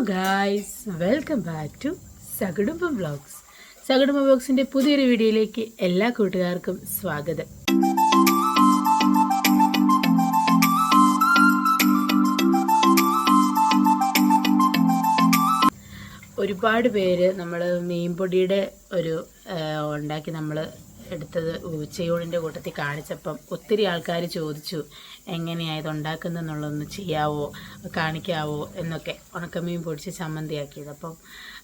Guys, welcome back to Sakudumbam vlogs. Sakudumbam വ്ളോഗ്സിൻ്റെ പുതിയൊരു വീഡിയോയിലേക്ക് എല്ലാ കൂട്ടുകാർക്കും സ്വാഗതം. ഒരുപാട് പേര് നമ്മൾ മീൻപൊടിയുടെ ഒരു ഉണ്ടാക്കി നമ്മൾ എടുത്തത് ഉച്ചയൂണിൻ്റെ കൂട്ടത്തിൽ കാണിച്ചപ്പം ഒത്തിരി ആൾക്കാർ ചോദിച്ചു എങ്ങനെയാണ് ഇത് ഉണ്ടാക്കുന്നതെന്നുള്ളതൊന്ന് ചെയ്യാവോ, കാണിക്കാവോ എന്നൊക്കെ. ഉണക്കമീൻ പൊടിച്ച് ചമ്മന്തിയാക്കിയത്. അപ്പം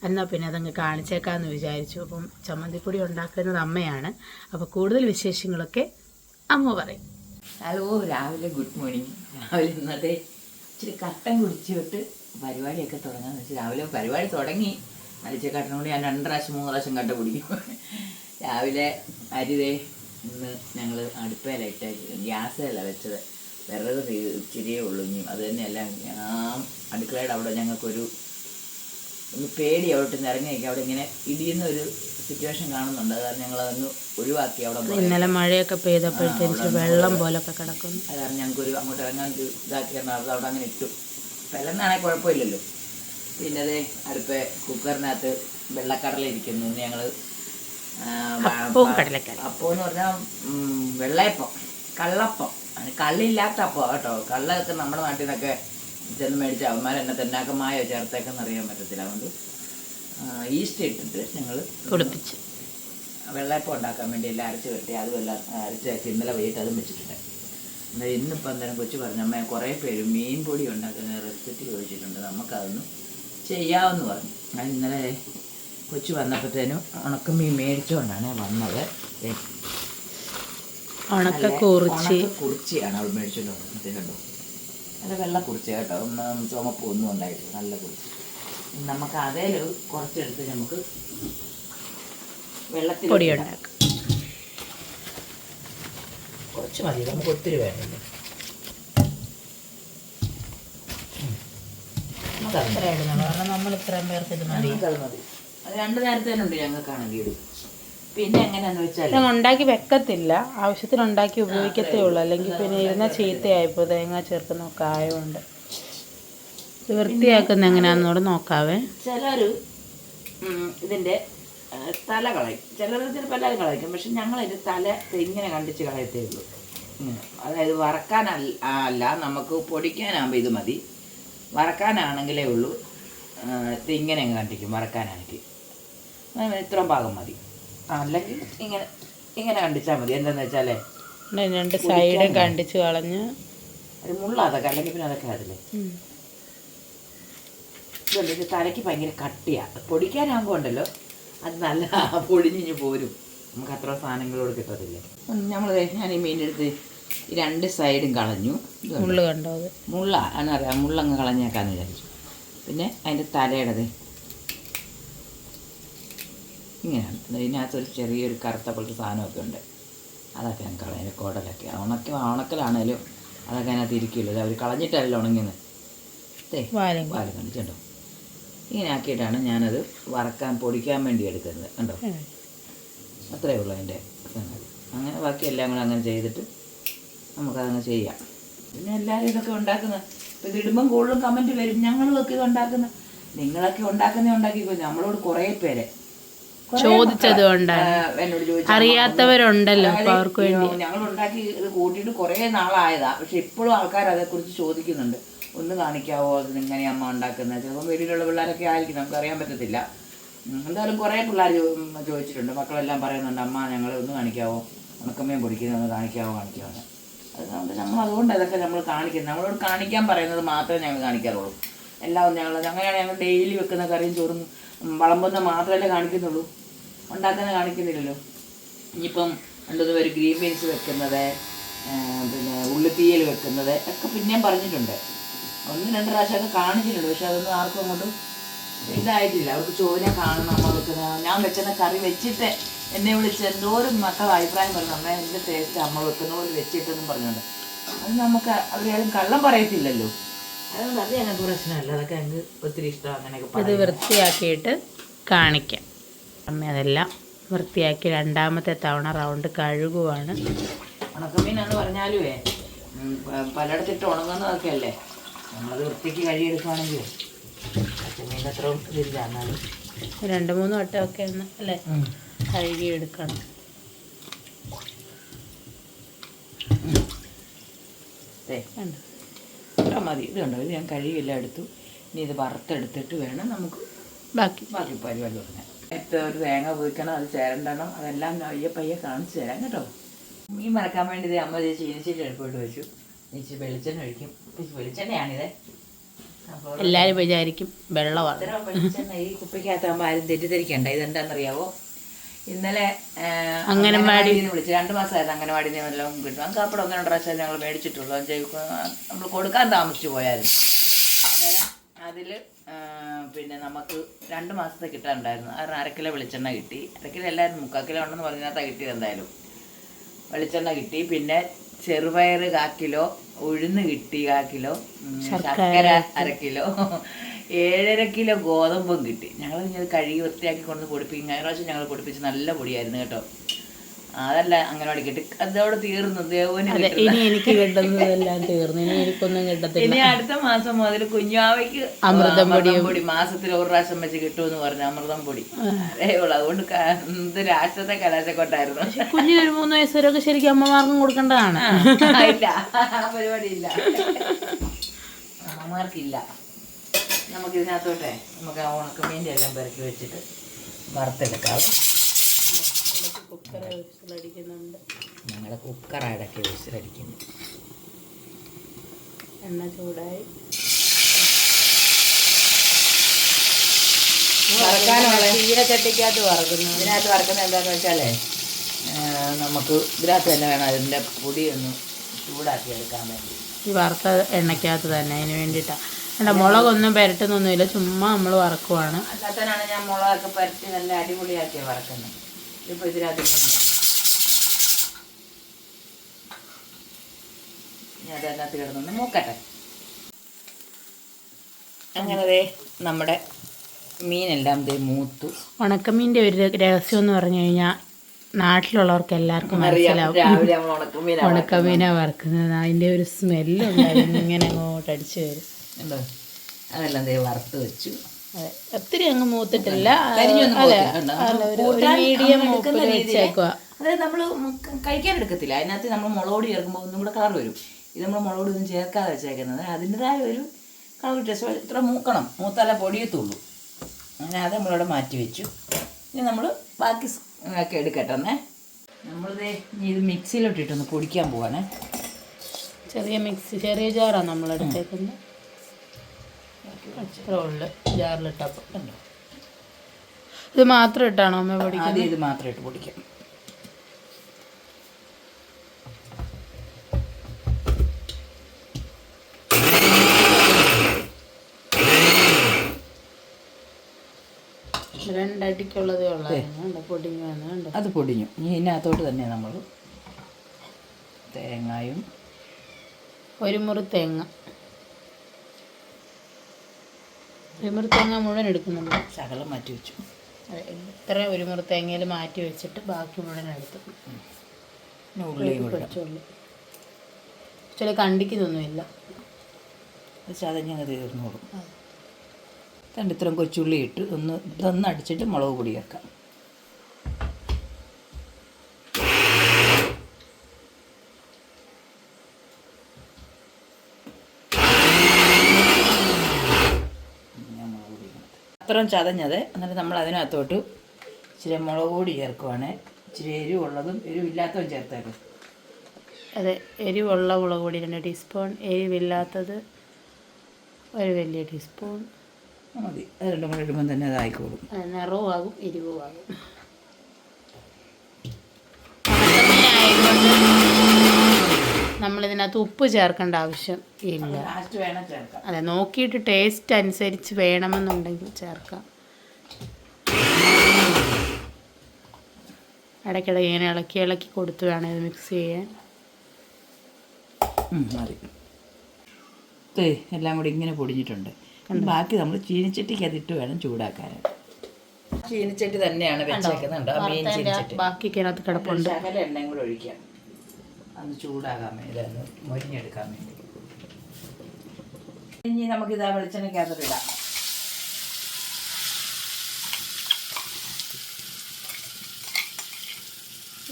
എന്നാൽ പിന്നെ അതങ്ങ് കാണിച്ചേക്കാമെന്ന് വിചാരിച്ചു. അപ്പം ചമ്മന്തിപ്പൊടി ഉണ്ടാക്കുന്നത് അമ്മയാണ്. അപ്പോൾ കൂടുതൽ വിശേഷങ്ങളൊക്കെ അമ്മ പറയും. ഹലോ, രാവിലെ ഗുഡ് മോർണിംഗ്. രാവിലെ ഇന്നത്തെ ഇച്ചിരി കട്ടൻ കുടിച്ചിട്ട് പരിപാടിയൊക്കെ തുടങ്ങാമെന്ന് വെച്ചാൽ രാവിലെ പരിപാടി തുടങ്ങി. അരിച്ചക്കട്ടനോട് ഞാൻ 2 പ്രാവശ്യം 3 പ്രാവശ്യം കട്ട കുടിക്കും. രാവിലെ അരിതേ ഇന്ന് ഞങ്ങൾ അടുപ്പയിലിട്ട് ഗ്യാസല്ല വെച്ചത്, വിറക് ഇച്ചിരിയേ ഉള്ളൂ. ഇനിയും അത് തന്നെയല്ല, ഞാൻ അടുക്കളയുടെ അവിടെ ഞങ്ങൾക്കൊരു പേടി അവിടെ നിന്ന് ഇറങ്ങി വയ്ക്കുക. അവിടെ ഇങ്ങനെ ഇടിയുന്ന ഒരു സിറ്റുവേഷൻ കാണുന്നുണ്ട്. അത് കാരണം ഞങ്ങളതൊന്ന് ഒഴിവാക്കി. അവിടെ ഇന്നലെ മഴയൊക്കെ പെയ്തപ്പോഴത്തേക്ക് വെള്ളം പോലൊക്കെ കിടക്കുന്നു. അത് കാരണം ഞങ്ങൾക്കൊരു അങ്ങോട്ട് ഇറങ്ങാൻ ഒരു ഇതാക്കി അത് അവിടെ അങ്ങനെ ഇട്ടു. വെള്ളന്നാണെങ്കിൽ കുഴപ്പമില്ലല്ലോ. പിന്നെ അതേ അടുപ്പ് കുക്കറിനകത്ത് വെള്ളക്കടല ഇരിക്കുന്നു. ഇന്ന് ഞങ്ങൾ അപ്പമെന്ന് പറഞ്ഞാൽ വെള്ളയപ്പം, കള്ളപ്പം, കള്ളില്ലാത്ത അപ്പം കേട്ടോ. കള്ളൊക്കെ നമ്മുടെ നാട്ടിൽ നിന്നൊക്കെ ചെന്ന് മേടിച്ച അവന്മാരെന്നെ തെന്നാക്കമായോ ചേർത്തേക്കെന്ന് അറിയാൻ പറ്റത്തില്ല. അതുകൊണ്ട് ഈസ്റ്റ് ഇട്ടിട്ട് ഞങ്ങൾ കുളിപ്പിച്ച് വെള്ളയപ്പം ഉണ്ടാക്കാൻ വേണ്ടി എല്ലാം അരച്ച് കെട്ടി അതും എല്ലാം അരച്ച് വെച്ച് ഇന്നലെ വൈകിട്ട് അതും വെച്ചിട്ടുണ്ട്. എന്നാൽ ഇന്നിപ്പോൾ എന്തായാലും കൊച്ചു പറഞ്ഞു, അമ്മ കുറേ പേര് മീൻ പൊടി ഉണ്ടാക്കുന്ന റെസിപ്പി ചോദിച്ചിട്ടുണ്ട്, നമുക്കതൊന്ന് ചെയ്യാമെന്ന് പറഞ്ഞു. ഞാൻ ഇന്നലെ കൊച്ചു വന്നപ്പോഴത്തേനും ഉണക്കമീൻ മേടിച്ചുകൊണ്ടാണ് വന്നത്. കുറിച്ചിയാണ് അവൾ മേടിച്ചുകൊണ്ട് വന്നത്. കണ്ടോ, നല്ല വെള്ള കുറിച്ച് കേട്ടോ, ചുമപ്പ് ഒന്നും ഉണ്ടായിട്ടില്ല, നല്ല കുറിച്ച്. നമുക്ക് അതേൽ കുറച്ചെടുത്ത് നമുക്ക് വെള്ളത്തിൽ പൊടി ഉണ്ടാക്കാം. കുറച്ച് മതി, നമുക്ക് ഒത്തിരി വേണ്ടല്ലോ. നമ്മൾ ഇത്രയും പേർക്ക് ഇത് മതി. അത് മതി. അത് 2 നേരത്തേനുണ്ട് ഞങ്ങൾക്കാണെങ്കിൽ ഇടും. പിന്നെ എങ്ങനെയാന്ന് വെച്ചാൽ ഉണ്ടാക്കി വെക്കത്തില്ല, ആവശ്യത്തിന് ഉണ്ടാക്കി ഉപയോഗിക്കത്തേ ഉള്ളൂ. അല്ലെങ്കിൽ പിന്നെ ഇരുന്ന ചീത്തയായിപ്പോ തേങ്ങ ചേർക്കുന്നൊക്കെ ആയതുകൊണ്ട്. ഇത് വൃത്തിയാക്കുന്ന എങ്ങനെയാണെന്നോട് നോക്കാവേ. ചിലർ ഇതിൻ്റെ തല കളയും, ചിലർ ചിലപ്പോൾ എല്ലാവരും കളയും. പക്ഷെ ഞങ്ങളതിൻ്റെ തല ഇങ്ങനെ കണ്ടിച്ച് കളയത്തേ ഉള്ളൂ. ഇങ്ങനെ, അതായത് വറക്കാനല്ല, നമുക്ക് പൊടിക്കാനാകുമ്പോൾ ഇത് മതി. വറക്കാനാണെങ്കിലേ ഉള്ളൂ ഇങ്ങനെ അങ്ങ് കണ്ടിക്കും. വറക്കാനാണെങ്കിൽ ഇത്രയും ഭാഗം മതി. അല്ലെങ്കിൽ ഇങ്ങനെ ഇങ്ങനെ കണ്ടിച്ചാൽ മതി. എന്താണെന്ന് വെച്ചാലേ 2 സൈഡും കണ്ടിച്ച് കളഞ്ഞ് അത് മുള്ളതൊക്കെ, അല്ലെങ്കിൽ പിന്നെ അതൊക്കെ അതില്ലേ. ഇതുണ്ട്, ഇത് തലയ്ക്ക് ഭയങ്കര കട്ടിയാണ്. പൊടിക്കാനാകുമ്പോൾ ഉണ്ടല്ലോ അത് നല്ല പൊടിഞ്ഞിഞ്ഞ് പോരും. നമുക്ക് അത്ര സാധനങ്ങളോട് കിട്ടത്തില്ല. ഞാൻ ഈ മീനെടുത്ത് 2 സൈഡും കളഞ്ഞു. മുള്ള് കണ്ടോ, അത് മുള്ളാണ് അറിയാം, മുള്ളങ്ങ് കളഞ്ഞേക്കാന്ന് വിചാരിച്ചു. പിന്നെ അതിൻ്റെ തലയുടേത് ഇങ്ങനെയാണ്. ഇതിനകത്തൊരു ചെറിയൊരു കറുത്ത പോലത്തെ സാധനമൊക്കെ ഉണ്ട്, അതൊക്കെ ഞാൻ കളയും. അതിൻ്റെ കുടലൊക്കെ ഉണക്കലാണേലും അതൊക്കെ അതിനകത്ത് ഇരിക്കുമല്ലോ. അവർ കളഞ്ഞിട്ടല്ലോ ഉണങ്ങിയത്. വാല് കണ്ടിട്ടുണ്ടോ? ഇങ്ങനെ ആക്കിയിട്ടാണ് ഞാനത് വറക്കാൻ പൊടിക്കാൻ വേണ്ടി എടുക്കുന്നത്. കണ്ടോ, അത്രയേ ഉള്ളൂ അതിൻ്റെ സംഗതി. അങ്ങനെ ബാക്കി എല്ലാം കൂടെ അങ്ങനെ ചെയ്തിട്ട് നമുക്കതങ്ങ് ചെയ്യാം. പിന്നെ എല്ലാവരും ഇതൊക്കെ ഉണ്ടാക്കുന്നത് ഇപ്പം ഇതിടുമ്പം കൂടുതലും കമൻറ്റ് വരും, ഞങ്ങളൊക്കെ ഇത് ഉണ്ടാക്കുന്നത്, നിങ്ങളൊക്കെ ഉണ്ടാക്കിക്കോ. നമ്മളോട് കുറേ പേര് ചോദിച്ചത് എന്നോട് ചോദിച്ചു, അറിയാത്തവരുണ്ടല്ലോ, ഞങ്ങൾ ഉണ്ടാക്കി ഇത് കൂട്ടിയിട്ട് കുറേ നാളായതാ. പക്ഷെ ഇപ്പോഴും ആൾക്കാർ അതേക്കുറിച്ച് ചോദിക്കുന്നുണ്ട്, ഒന്ന് കാണിക്കാവോ അത് എങ്ങനെയാണ് അമ്മ ഉണ്ടാക്കുന്നത്. ചിലപ്പോൾ വീട്ടിലുള്ള പിള്ളേരൊക്കെ ആയിരിക്കും, നമുക്ക് അറിയാൻ പറ്റത്തില്ല. എന്തായാലും കുറേ പിള്ളേർ ചോദിച്ചിട്ടുണ്ട്, മക്കളെല്ലാം പറയുന്നുണ്ട്, അമ്മ ഞങ്ങൾ ഒന്ന് കാണിക്കാവോ, ഉണക്കമീൻ പൊടിക്കുന്നത് ഒന്ന് കാണിക്കാവോ. അതുകൊണ്ട് അതുകൊണ്ട് അതൊക്കെ നമ്മൾ കാണിക്കുന്നത്, നമ്മളോട് കാണിക്കാൻ പറയുന്നത് മാത്രമേ ഞങ്ങൾ കാണിക്കാറുള്ളൂ. എല്ലാം അങ്ങനെയാണ് ഞങ്ങൾ ഡെയിലി വെക്കുന്ന കറിയും ചോറും വിളമ്പുന്ന മാത്രമല്ലേ കാണിക്കുന്നുള്ളൂ, ഉണ്ടാക്കുന്നത് കാണിക്കുന്നില്ലല്ലോ. ഇനിയിപ്പം 2 പേര് ഗ്രീൻ ബീൻസ് വെക്കുന്നത്, പിന്നെ ഉള്ളിത്തീയൽ വെക്കുന്നത് ഒക്കെ പിന്നെയും പറഞ്ഞിട്ടുണ്ട്. 1-2 പ്രാവശ്യമൊക്കെ കാണിച്ചിട്ടുണ്ട്. പക്ഷെ അതൊന്നും ആർക്കും അങ്ങോട്ടും ഇതായിട്ടില്ല. അവർക്ക് ചോദിനെ കാണണം അമ്മ വെക്കുന്നത്. ഞാൻ വെക്കുന്ന കറി വെച്ചിട്ട് എന്നെ വിളിച്ച് എന്തോരം മക്കൾ അഭിപ്രായം പറഞ്ഞു, അമ്മ എൻ്റെ ടേസ്റ്റ് അമ്മ വെക്കുന്ന പോലെ വെച്ചിട്ടെന്നും പറഞ്ഞുകൊണ്ട്. അത് നമുക്ക് അവരാരും കള്ളം പറയത്തില്ലല്ലോ. അതുകൊണ്ട് അത് ഞങ്ങൾക്ക് പ്രശ്നമല്ല, അതൊക്കെ ഞങ്ങൾക്ക് ഒത്തിരി ഇഷ്ടം. അങ്ങനെയൊക്കെ ഇത് വൃത്തിയാക്കിയിട്ട് കാണിക്കാം. അമ്മ അതെല്ലാം വൃത്തിയാക്കി 2ാമത്തെ തവണ റൗണ്ട് കഴുകുവാണ്. ഉണക്കമീനെന്ന് പറഞ്ഞാലുവേ പലയിടത്തിട്ട് ഉണങ്ങുന്നതൊക്കെ അല്ലേ, നമ്മളത് വൃത്തിക്ക് കഴുകിയെടുക്കുകയാണെങ്കിൽ പച്ചമീൻ അത്ര ഇതില്ല എന്നാലും 2-3 വട്ടമൊക്കെ ഒന്ന് അല്ലേ കഴുകി എടുക്കണം. ഇത്ര മതി. ഇത് കണ്ടോ, ഇത് ഞാൻ കഴുകിയെല്ലാം എടുത്തു. ഇനി ഇത് വറുത്തെടുത്തിട്ട് വേണം നമുക്ക് ബാക്കി പരിപാടി തുടങ്ങാൻ. ഒരു തേങ്ങ പൊതിക്കണം, അത് ചേരണ്ടണം, അതെല്ലാം പയ്യെ കാണിച്ചു തരാം കേട്ടോ. മീൻ മറക്കാൻ വേണ്ടി ഇത് അമ്മ ചീനിച്ചിട്ട് എടുപ്പോട്ട് വെച്ചു. ഇച്ചിരി വെളിച്ചെണ്ണ ഒഴിക്കും. വെളിച്ചെണ്ണയാണിത്. അപ്പോൾ എല്ലാവരും വിചാരിക്കും വെള്ളമാണ്. വെളിച്ചെണ്ണ ഈ കുപ്പിക്കകത്താകുമ്പോൾ ആരും തെറ്റിദ്ധരിക്കണ്ട. ഇതെന്താണെന്നറിയാവോ, ഇന്നലെ അംഗനവാടി വിളിച്ചു. 2 മാസമായിരുന്നു അംഗനവാടിയിൽ നിന്ന് എല്ലാം കിട്ടും. കാപ്പടം 1-2 പ്രാവശ്യം ഞങ്ങൾ മേടിച്ചിട്ടുള്ളൂ. നമ്മൾ കൊടുക്കാൻ താമസിച്ചു പോയായിരുന്നു. അന്നേരം അതിൽ പിന്നെ നമുക്ക് 2 മാസത്തെ കിട്ടാനുണ്ടായിരുന്നു. കാരണം 1/2 കിലോ വെളിച്ചെണ്ണ കിട്ടി. 1/2 കിലോ എല്ലാവരും 3/4 കിലോ ഉണ്ടെന്ന് പറഞ്ഞതിനകത്താണ് കിട്ടിയത്. എന്തായാലും വെളിച്ചെണ്ണ കിട്ടി. പിന്നെ ചെറുപയർ 1/4 കിലോ, ഉഴുന്ന് കിട്ടി 1/4 കിലോ, ശർക്കര 1/2 കിലോ, 7.5 കിലോ ഗോതമ്പും കിട്ടി. ഞങ്ങൾ ഇനി കഴുകി വൃത്തിയാക്കി കൊണ്ട് പൊടിപ്പിക്കും. കഴിഞ്ഞ പ്രാവശ്യം ഞങ്ങൾ പൊടിപ്പിച്ച് നല്ല പൊടിയായിരുന്നു കേട്ടോ. അതല്ല അംഗനവാടി കിട്ടി. അതോടെ തീർന്നു. ഇനി എനിക്ക് കിട്ടുന്നതെല്ലാം തീർന്നു. ഇനി എനിക്കൊന്നും കിട്ടത്തില്ല. ഇനി അടുത്ത മാസം മുതൽ കുഞ്ഞാവയ്ക്ക് അമൃതം പൊടി മാസത്തിൽ 1 പ്രാവശ്യം വെച്ച് കിട്ടുമെന്ന് പറഞ്ഞു. അമൃതം പൊടി അതേ ഉള്ളു. അതുകൊണ്ട് എന്ത് രാഷ്ട്രത്തെ കലാശക്കൊട്ടായിരുന്നു. കുഞ്ഞിന് 3 വയസ്സ് വരെയൊക്കെ ശരിക്കും അമ്മമാർക്കും കൊടുക്കേണ്ടതാണ്. ഇല്ല, ആ പരിപാടി ഇല്ല, അമ്മമാർക്കില്ല. നമുക്കിതിനകത്തോട്ടെ നമുക്ക് ഉണക്കമീൻ്റെ എല്ലാം പെറുക്കി വെച്ചിട്ട് വറുത്തെടുക്കാം. ഞങ്ങളുടെ കുക്കർ ഇടയ്ക്ക് വിസിലടിക്കുന്നു. എണ്ണ ചൂടായി ചീരച്ചട്ടിക്കകത്ത് വറക്കുന്നു. ഇതിനകത്ത് വറക്കുന്നത് എന്താണെന്ന് വെച്ചാലേ നമുക്ക് ഇതിനകത്ത് തന്നെ വേണം അതിൻ്റെ പൊടി ഒന്ന് ചൂടാക്കി എടുക്കാൻ വേണ്ടി. ഈ വറുത്ത എണ്ണയ്ക്കകത്ത് തന്നെ അതിന് വേണ്ടിയിട്ടാണ്. എൻ്റെ മുളകൊന്നും പുരട്ടുന്നൊന്നുമില്ല, ചുമ്മാ നമ്മൾ വറക്കുവാണ്. അല്ലാത്തനാണ് ഞാൻ മുളകൊക്കെ പുരട്ടി നല്ല അടിപൊളിയാക്കിയാണ് വറക്കുന്നത്. ഇപ്പോൾ ഇതിനകത്ത് ഞാൻ അതിനകത്ത് കിടന്നൊന്ന് മൂക്കട്ടെ. അങ്ങനെ നമ്മുടെ മീനെല്ലാം മൂത്തു. ഉണക്കമീൻ്റെ ഒരു രഹസ്യം എന്ന് പറഞ്ഞു കഴിഞ്ഞാൽ നാട്ടിലുള്ളവർക്ക് എല്ലാവർക്കും മനസ്സിലാവും. ഉണക്കമീനാണ് വറുക്കുന്നത്. അതിൻ്റെ ഒരു സ്മെല്ലുണ്ടായിരുന്നു, ഇങ്ങനെ അങ്ങോട്ട് അടിച്ചു വരും. അതെല്ലാം വറുത്ത് വെച്ചു. അതെ, ഒത്തിരി അങ്ങ് മൂത്തിട്ടില്ല. മീഡിയം മൂപ്പിൽ വെച്ചേക്കുക. അതായത് നമ്മൾ കഴിക്കാൻ എടുക്കത്തില്ല. അതിനകത്ത് നമ്മൾ മുളക് ചേർക്കുമ്പോൾ ഒന്നും കൂടെ കളർ വരും. ഇത് നമ്മൾ മുളക് ഒന്നും ചേർക്കാതെ വെച്ചേക്കുന്നത്. അതിൻ്റെതായ ഒരു കളർ ടേസ്റ്റ്. ഇത്ര മൂക്കണം, മൂത്താലേ പൊടിയത്തുള്ളൂ. അങ്ങനെ അത് നമ്മളിവിടെ മാറ്റി വെച്ചു. ഇനി നമ്മൾ ബാക്കി ഒക്കെ എടുക്കട്ടെ. നമ്മളിത് ഇത് മിക്സിയിലോട്ടിട്ടൊന്ന് പൊടിക്കാൻ പോവാണേ. ചെറിയ ജാറാണ് നമ്മളെടുത്തേക്കുന്നത്. ജാറിലിട്ടപ്പോൾ കണ്ടോ, ഇത് മാത്രം ഇട്ടാണോ അമ്മ പൊടിക്കുന്നത്? ഇത് മാത്രം ഇട്ട് പൊടിക്കാം. രണ്ടടിക്കുള്ളതേ ഉള്ളായിരുന്നു. പൊടിഞ്ഞു വന്നു. അത് പൊടിഞ്ഞു. ഇനി ഇതിനകത്തോട്ട് തന്നെ നമ്മൾ തേങ്ങയും 1 മുറി തേങ്ങ. 1 മുറി തേങ്ങ മുഴുവൻ എടുക്കുന്നുണ്ട്. ശകലം മാറ്റി വെച്ചു. ഇത്ര 1 മുറി തേങ്ങയിൽ മാറ്റി വെച്ചിട്ട് ബാക്കി മുഴുവൻ എടുത്തു. ചില കണ്ടിക്കുന്നൊന്നുമില്ല, ചതഞ്ഞങ്ങ് തീർന്നോളും. കണ്ട് ഇത്രയും കൊച്ചുള്ളി ഇട്ട് ഇതൊന്ന് അടിച്ചിട്ട് മുളക് പൊടി ചേർക്കാം. അത്രയും ചതഞ്ഞത്. എന്നിട്ട് നമ്മൾ അതിനകത്തോട്ട് ഇച്ചിരി മുളക് പൊടി ചേർക്കുവാണ്. ഇച്ചിരി എരിവുള്ളതും എരിവില്ലാത്തതും ചേർത്തേക്കും. അതെ, എരിവുള്ള മുളക് പൊടി 2 ടീസ്പൂൺ, എരിവില്ലാത്തത് 1 വലിയ ടീസ്പൂൺ മതി. അത് രണ്ടും കൂടെ ഇടുമ്പം തന്നെ അതായിക്കോളും. നിറവും ആകും, എരിവും ആകും. നമ്മളിതിനകത്ത് ഉപ്പ് ചേർക്കേണ്ട ആവശ്യം ഇല്ല. അതെ, നോക്കിയിട്ട് ടേസ്റ്റ് അനുസരിച്ച് വേണമെന്നുണ്ടെങ്കിൽ ചേർക്കാം. ഇടയ്ക്കിടെ ഇങ്ങനെ ഇളക്കി കൊടുത്ത് വേണം ഇത് മിക്സ് ചെയ്യാൻ. മതി. എല്ലാം കൂടി ഇങ്ങനെ പൊടിഞ്ഞിട്ടുണ്ട്. ബാക്കി നമ്മൾ ചീനിച്ചട്ടിക്ക് അതിട്ട് വേണം ചൂടാക്കാൻ. ചീനിച്ചട്ടി തന്നെയാണ് വെച്ചേക്കുന്നുണ്ട്. മീൻ ചീനിച്ചട്ടി ബാക്കി ഇതിനകത്ത് കിടപ്പുണ്ട്. ശകല എണ്ണയും കൂടെ ഒഴിക്കാം. അന്ന് ചൂടാകാൻ വേണ്ടി, അന്ന് മൊരിഞ്ഞെടുക്കാൻ വേണ്ടി. ഇനി നമുക്കിതാ വെളിച്ചെണ്ണയ്ക്കകത്തോട്ട് ഇടാം.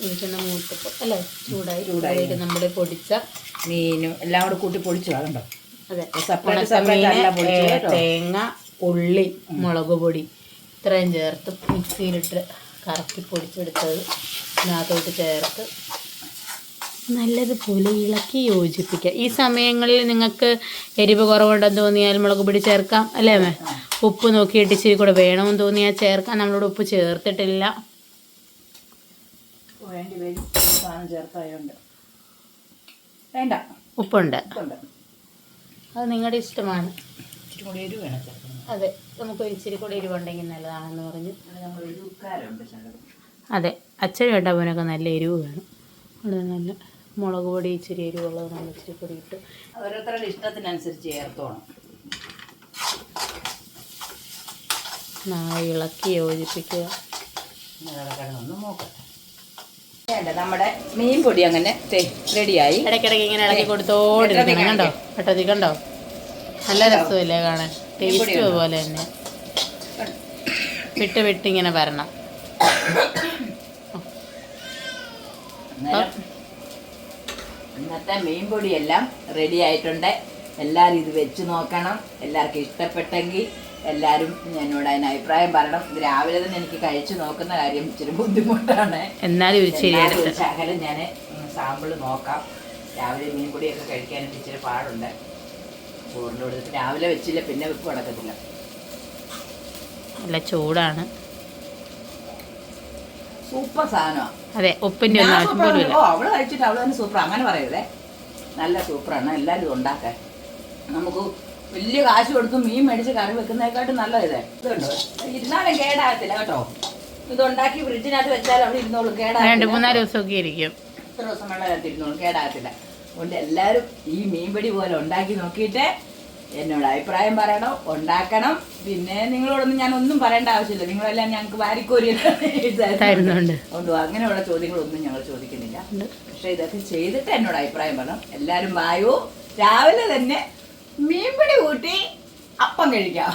വെളിച്ചെണ്ണ മൂത്തപ്പോൾ അല്ലേ ചൂടായി നമ്മൾ പൊടിച്ച മീനും എല്ലാം കൂടെ കൂട്ടി പൊടിച്ചു കണ്ടോ. അതെ സെപ്പറേറ്റ് തേങ്ങ, ഉള്ളി, മുളക് പൊടി ഇത്രയും ചേർത്ത് മിക്സിയിലിട്ട് കറക്കി പൊടിച്ചെടുത്തത് ഇതിനകത്തോട്ട് ചേർത്ത് നല്ലതുപോലെ ഇളക്കി യോജിപ്പിക്കുക. ഈ സമയങ്ങളിൽ നിങ്ങൾക്ക് എരിവ് കുറവുണ്ടെന്ന് തോന്നിയാൽ മുളക് പൊടി ചേർക്കാം അല്ലേ അമ്മേ? ഉപ്പ് നോക്കിയിട്ട് ഇച്ചിരി കൂടെ വേണമെന്ന് തോന്നിയാൽ ചേർക്കാം. നമ്മളോട് ഉപ്പ് ചേർത്തിട്ടില്ല. വേണ്ട, ഉപ്പുണ്ട്, അത് നിങ്ങളുടെ ഇഷ്ടമാണ്. അതെ, നമുക്ക് ഇച്ചിരി കൂടെ എരിവുണ്ടെങ്കിൽ നല്ലതാണെന്ന് പറഞ്ഞു. അതെ, അച്ഛനും ഏട്ടാപ്പനൊക്കെ നല്ല എരിവ് വേണം. അവിടെ നല്ല മുളക് പൊടി ഇച്ചിരി എരിവുള്ളത് നമ്മൾ ഇച്ചിരി പൊടി ഇട്ട് ഓരോരുത്തരുടെ ഇഷ്ടത്തിനനുസരിച്ച് ചേർത്തോണം. ഇളക്കി യോജിപ്പിക്കുക. ഒന്നും നോക്കട്ടെ. നമ്മുടെ മീൻ പൊടി അങ്ങനെ റെഡിയായി. ഇടയ്ക്കിടയ്ക്ക് ഇങ്ങനെ ഇളക്കി കൊടുത്തോണ്ടിരിക്കണം. കണ്ടോ കേട്ടോ, കണ്ടോ നല്ല രസമില്ലേ കാണാൻ? ടേസ്റ്റ് പോലെ തന്നെ വിട്ട് ഇങ്ങനെ വരണം. ഇന്നത്തെ മീൻ പൊടിയെല്ലാം റെഡി ആയിട്ടുണ്ട്. എല്ലാവരും ഇത് വെച്ച് നോക്കണം. എല്ലാവർക്കും ഇഷ്ടപ്പെട്ടെങ്കിൽ എല്ലാവരും എന്നോട് അതിന് അഭിപ്രായം പറയണം. ഇത് രാവിലെ തന്നെ എനിക്ക് കഴിച്ചു നോക്കുന്ന കാര്യം ഇച്ചിരി ബുദ്ധിമുട്ടാണ്. എന്നാലും ശകലം ഞാൻ സാമ്പിൾ നോക്കാം. രാവിലെ മീൻ പൊടിയൊക്കെ കഴിക്കാനായിട്ട് ഇച്ചിരി പാടുണ്ട്. ചോറിൻ്റെ കൊടുത്തിട്ട് രാവിലെ വെച്ചില്ല പിന്നെ വെപ്പ് കിടക്കത്തില്ല. നല്ല ചൂടാണ്. സൂപ്പർ സാധനമാണ്. അതെ, ഉപ്പിൻ്റെ അവള് കഴിച്ചിട്ട് അവള് തന്നെ സൂപ്പർ അങ്ങനെ പറയരുതേ. നല്ല സൂപ്പറാണ്. എല്ലാവരും ഉണ്ടാക്കാൻ. നമുക്ക് വലിയ കാശ് കൊടുത്ത് മീൻ മേടിച്ച് കറി വെക്കുന്നതിനെക്കാട്ടും നല്ല ഇതുണ്ടോ, ഇരുന്നാലും കേടാകത്തില്ല കേട്ടോ. ഇതുണ്ടാക്കി ഫ്രിഡ്ജിനകത്ത് വെച്ചാൽ അവിടെ ഇരുന്നോളും, കേടാകത്തില്ല. 2-3 ദിവസമൊക്കെ ഇരിക്കും. എത്ര ദിവസം വെള്ളത്തിനകത്ത് ഇരുന്നോളും, കേടാകത്തില്ല. അതുകൊണ്ട് എല്ലാവരും ഈ മീൻപിടി പോലെ ഉണ്ടാക്കി നോക്കിയിട്ട് എന്നോട് അഭിപ്രായം പറയണം, ഉണ്ടാക്കണം. പിന്നെ നിങ്ങളോടൊന്നും ഞാൻ ഒന്നും പറയേണ്ട ആവശ്യമില്ല. നിങ്ങളെല്ലാം ഞങ്ങൾക്ക് വാരിക്കോരിയുണ്ട്. അതുകൊണ്ട് അങ്ങനെയുള്ള ചോദ്യങ്ങളൊന്നും ഞങ്ങൾ ചോദിക്കുന്നില്ല. പക്ഷെ ഇതൊക്കെ ചെയ്തിട്ട് എന്നോട് അഭിപ്രായം പറയണം. എല്ലാവരും വായു രാവിലെ തന്നെ മീൻപിടി കൂട്ടി അപ്പം കഴിക്കാം.